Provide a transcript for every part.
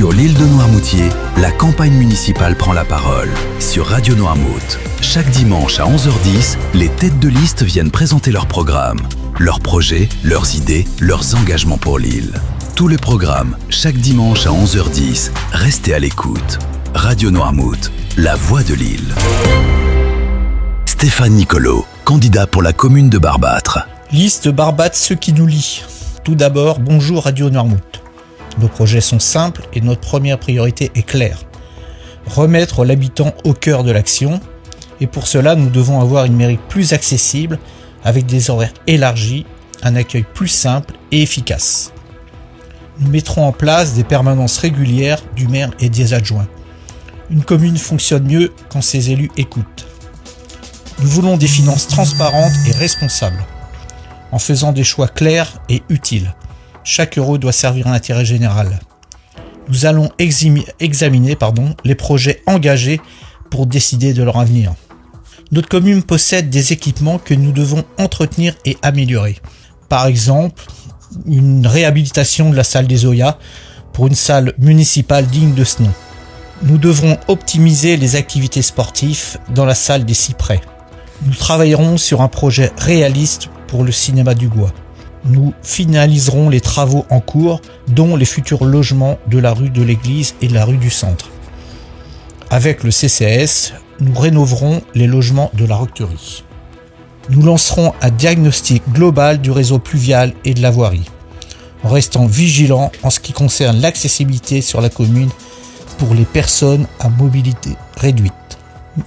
Sur l'île de Noirmoutier, la campagne municipale prend la parole sur Radio Noirmout. Chaque dimanche à 11h10, les têtes de liste viennent présenter leur programme, leurs projets, leurs idées, leurs engagements pour l'île. Tous les programmes, chaque dimanche à 11h10. Restez à l'écoute. Radio Noirmout, la voix de l'île. Stéphane Nicolo, candidat pour la commune de Barbâtre. Liste Barbâtre, ce qui nous lie. Tout d'abord, bonjour Radio Noirmout. Nos projets sont simples et notre première priorité est claire. Remettre l'habitant au cœur de l'action. Et pour cela, nous devons avoir une mairie plus accessible, avec des horaires élargis, un accueil plus simple et efficace. Nous mettrons en place des permanences régulières du maire et des adjoints. Une commune fonctionne mieux quand ses élus écoutent. Nous voulons des finances transparentes et responsables, en faisant des choix clairs et utiles. Chaque euro doit servir à l'intérêt général. Nous allons examiner les projets engagés pour décider de leur avenir. Notre commune possède des équipements que nous devons entretenir et améliorer. Par exemple, une réhabilitation de la salle des Oyas pour une salle municipale digne de ce nom. Nous devrons optimiser les activités sportives dans la salle des Cyprès. Nous travaillerons sur un projet réaliste pour le cinéma du Bois. Nous finaliserons les travaux en cours, dont les futurs logements de la rue de l'Église et de la rue du Centre. Avec le CCAS, nous rénoverons les logements de la Rectorie. Nous lancerons un diagnostic global du réseau pluvial et de la voirie, en restant vigilants en ce qui concerne l'accessibilité sur la commune pour les personnes à mobilité réduite.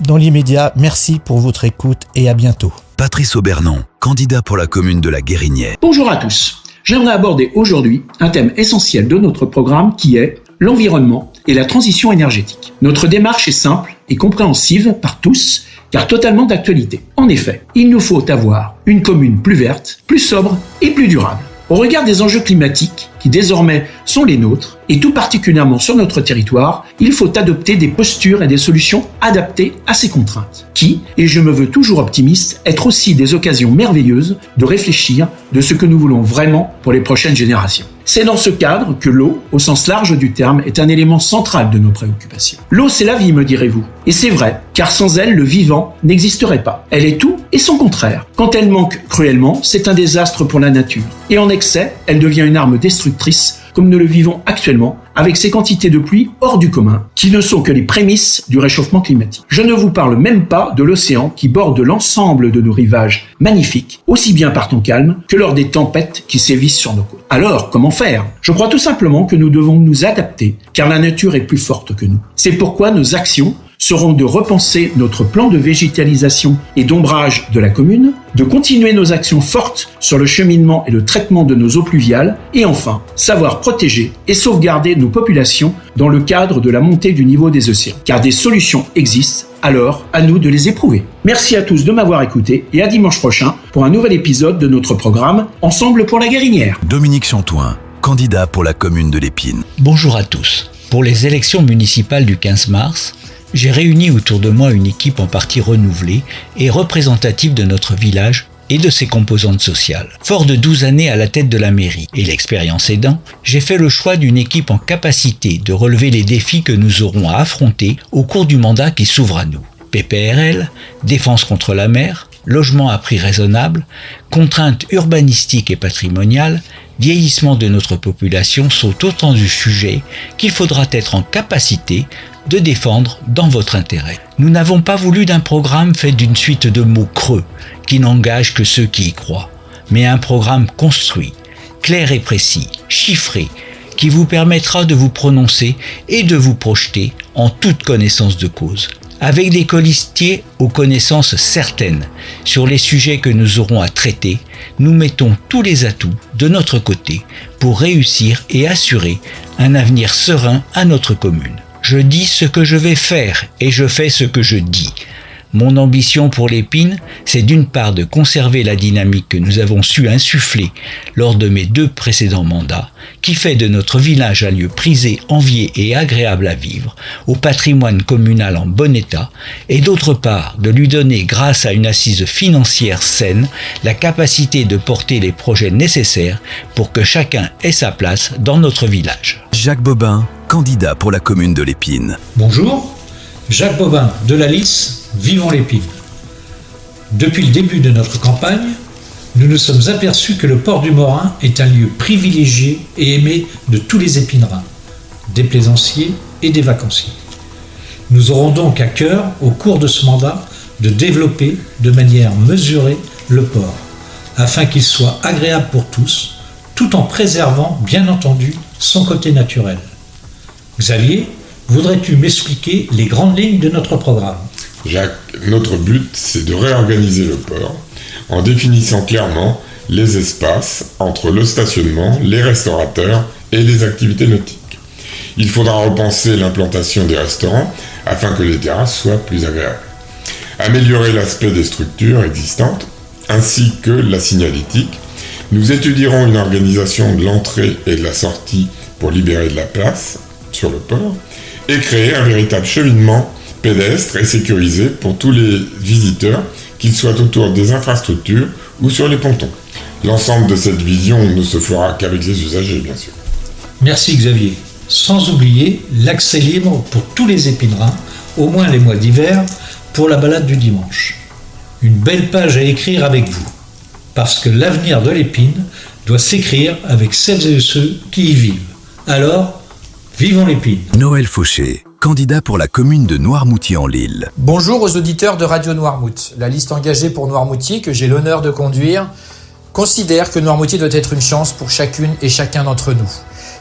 Dans l'immédiat, merci pour votre écoute et à bientôt. Patrice Aubernon, candidat pour la commune de la Guérinière. Bonjour à tous. J'aimerais aborder aujourd'hui un thème essentiel de notre programme qui est l'environnement et la transition énergétique. Notre démarche est simple et compréhensive par tous, car totalement d'actualité. En effet, il nous faut avoir une commune plus verte, plus sobre et plus durable. Au regard des enjeux climatiques qui désormais sont les nôtres, et tout particulièrement sur notre territoire, il faut adopter des postures et des solutions adaptées à ces contraintes, qui, et je me veux toujours optimiste, être aussi des occasions merveilleuses de réfléchir de ce que nous voulons vraiment pour les prochaines générations. C'est dans ce cadre que l'eau, au sens large du terme, est un élément central de nos préoccupations. L'eau, c'est la vie, me direz-vous. Et c'est vrai, car sans elle, le vivant n'existerait pas. Elle est tout et son contraire. Quand elle manque cruellement, c'est un désastre pour la nature. Et en excès, elle devient une arme destructrice, comme nous le vivons actuellement, avec ces quantités de pluie hors du commun, qui ne sont que les prémices du réchauffement climatique. Je ne vous parle même pas de l'océan qui borde l'ensemble de nos rivages magnifiques, aussi bien par temps calme que lors des tempêtes qui sévissent sur nos côtes. Alors, comment faire ? Je crois tout simplement que nous devons nous adapter, car la nature est plus forte que nous. C'est pourquoi nos actions seront de repenser notre plan de végétalisation et d'ombrage de la commune, de continuer nos actions fortes sur le cheminement et le traitement de nos eaux pluviales, et enfin, savoir protéger et sauvegarder nos populations dans le cadre de la montée du niveau des océans. Car des solutions existent, alors à nous de les éprouver. Merci à tous de m'avoir écouté et à dimanche prochain pour un nouvel épisode de notre programme Ensemble pour la Guérinière. Dominique Chantoin, candidat pour la commune de l'Épine. Bonjour à tous. Pour les élections municipales du 15 mars, j'ai réuni autour de moi une équipe en partie renouvelée et représentative de notre village et de ses composantes sociales. Fort de 12 années à la tête de la mairie et l'expérience aidant, j'ai fait le choix d'une équipe en capacité de relever les défis que nous aurons à affronter au cours du mandat qui s'ouvre à nous. PPRL, défense contre la mer, logement à prix raisonnable, contraintes urbanistiques et patrimoniales, vieillissement de notre population sont autant de sujets qu'il faudra être en capacité de défendre dans votre intérêt. Nous n'avons pas voulu d'un programme fait d'une suite de mots creux qui n'engagent que ceux qui y croient, mais un programme construit, clair et précis, chiffré, qui vous permettra de vous prononcer et de vous projeter en toute connaissance de cause, avec des colistiers aux connaissances certaines sur les sujets que nous aurons à traiter. Nous mettons tous les atouts de notre côté pour réussir et assurer un avenir serein à notre commune. Je dis ce que je vais faire et je fais ce que je dis. Mon ambition pour l'Épine, c'est d'une part de conserver la dynamique que nous avons su insuffler lors de mes 2 précédents mandats, qui fait de notre village un lieu prisé, envié et agréable à vivre, au patrimoine communal en bon état, et d'autre part de lui donner, grâce à une assise financière saine, la capacité de porter les projets nécessaires pour que chacun ait sa place dans notre village. Jacques Bobin, candidat pour la commune de l'Épine. Bonjour, Jacques Bobin de la liste Vivons l'Épine. Depuis le début de notre campagne, nous nous sommes aperçus que le port du Morin est un lieu privilégié et aimé de tous les épinerains, des plaisanciers et des vacanciers. Nous aurons donc à cœur, au cours de ce mandat, de développer de manière mesurée le port, afin qu'il soit agréable pour tous, tout en préservant, bien entendu, son côté naturel. Xavier, voudrais-tu m'expliquer les grandes lignes de notre programme ? Jacques, notre but, c'est de réorganiser le port en définissant clairement les espaces entre le stationnement, les restaurateurs et les activités nautiques. Il faudra repenser l'implantation des restaurants afin que les terrasses soient plus agréables. Améliorer l'aspect des structures existantes ainsi que la signalétique. Nous étudierons une organisation de l'entrée et de la sortie pour libérer de la place sur le port et créer un véritable cheminement pédestre et sécurisé pour tous les visiteurs, qu'ils soient autour des infrastructures ou sur les pontons. L'ensemble de cette vision ne se fera qu'avec les usagers, bien sûr. Merci Xavier. Sans oublier l'accès libre pour tous les épinerains, au moins les mois d'hiver, pour la balade du dimanche. Une belle page à écrire avec vous, parce que l'avenir de l'Épine doit s'écrire avec celles et ceux qui y vivent. Alors, vivons l'Épine. Noël Fauché, candidat pour la commune de Noirmoutier-en-l'Île. Bonjour aux auditeurs de Radio Noirmout. La liste engagée pour Noirmoutier, que j'ai l'honneur de conduire, considère que Noirmoutier doit être une chance pour chacune et chacun d'entre nous.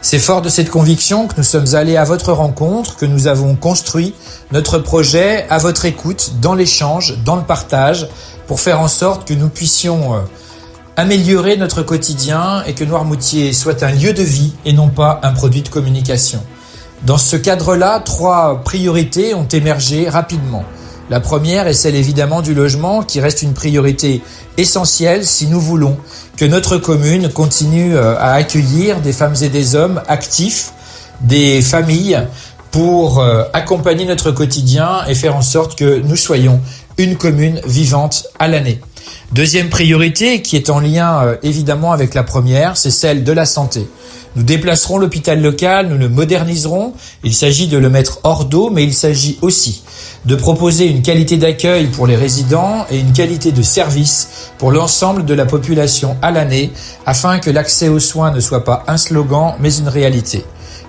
C'est fort de cette conviction que nous sommes allés à votre rencontre, que nous avons construit notre projet à votre écoute, dans l'échange, dans le partage, pour faire en sorte que nous puissions améliorer notre quotidien et que Noirmoutier soit un lieu de vie et non pas un produit de communication. Dans ce cadre-là, 3 priorités ont émergé rapidement. La première est celle évidemment du logement, qui reste une priorité essentielle si nous voulons que notre commune continue à accueillir des femmes et des hommes actifs, des familles, pour accompagner notre quotidien et faire en sorte que nous soyons une commune vivante à l'année. Deuxième priorité, qui est en lien évidemment avec la première, c'est celle de la santé. Nous déplacerons l'hôpital local, nous le moderniserons. Il s'agit de le mettre hors d'eau, mais il s'agit aussi de proposer une qualité d'accueil pour les résidents et une qualité de service pour l'ensemble de la population à l'année, afin que l'accès aux soins ne soit pas un slogan, mais une réalité.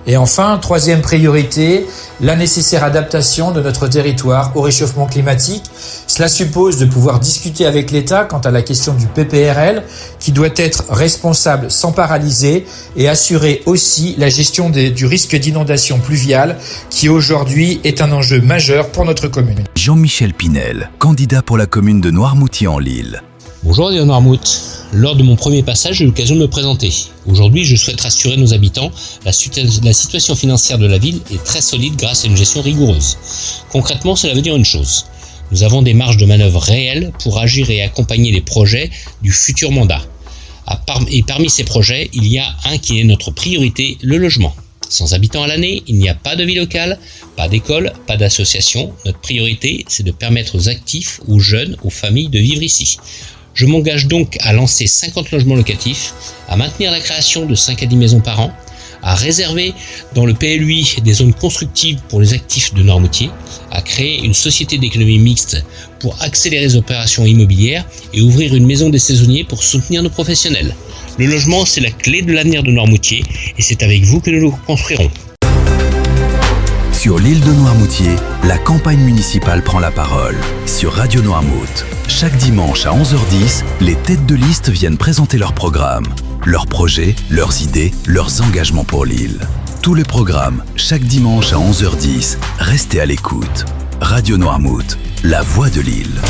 Et enfin, 3e priorité, la nécessaire adaptation de notre territoire au réchauffement climatique. Cela suppose de pouvoir discuter avec l'État quant à la question du PPRL, qui doit être responsable sans paralyser, et assurer aussi la gestion du risque d'inondation pluviale, qui aujourd'hui est un enjeu majeur pour notre commune. Jean-Michel Pinel, candidat pour la commune de Noirmoutier-en-l'Île. Bonjour Radio Noirmout. Lors de mon premier passage, j'ai eu l'occasion de me présenter. Aujourd'hui, je souhaite rassurer nos habitants, la situation financière de la ville est très solide grâce à une gestion rigoureuse. Concrètement, cela veut dire une chose. Nous avons des marges de manœuvre réelles pour agir et accompagner les projets du futur mandat. Et parmi ces projets, il y a un qui est notre priorité, le logement. Sans habitants à l'année, il n'y a pas de vie locale, pas d'école, pas d'association. Notre priorité, c'est de permettre aux actifs, aux jeunes, aux familles de vivre ici. Je m'engage donc à lancer 50 logements locatifs, à maintenir la création de 5 à 10 maisons par an, à réserver dans le PLUI des zones constructives pour les actifs de Noirmoutier, à créer une société d'économie mixte pour accélérer les opérations immobilières et ouvrir une maison des saisonniers pour soutenir nos professionnels. Le logement, c'est la clé de l'avenir de Noirmoutier et c'est avec vous que nous le construirons. Sur l'île de Noirmoutier, la campagne municipale prend la parole. Sur Radio Noirmout, chaque dimanche à 11h10, les têtes de liste viennent présenter leur programme, leurs projets, leurs idées, leurs engagements pour l'île. Tous les programmes, chaque dimanche à 11h10. Restez à l'écoute. Radio Noirmout, la voix de l'île.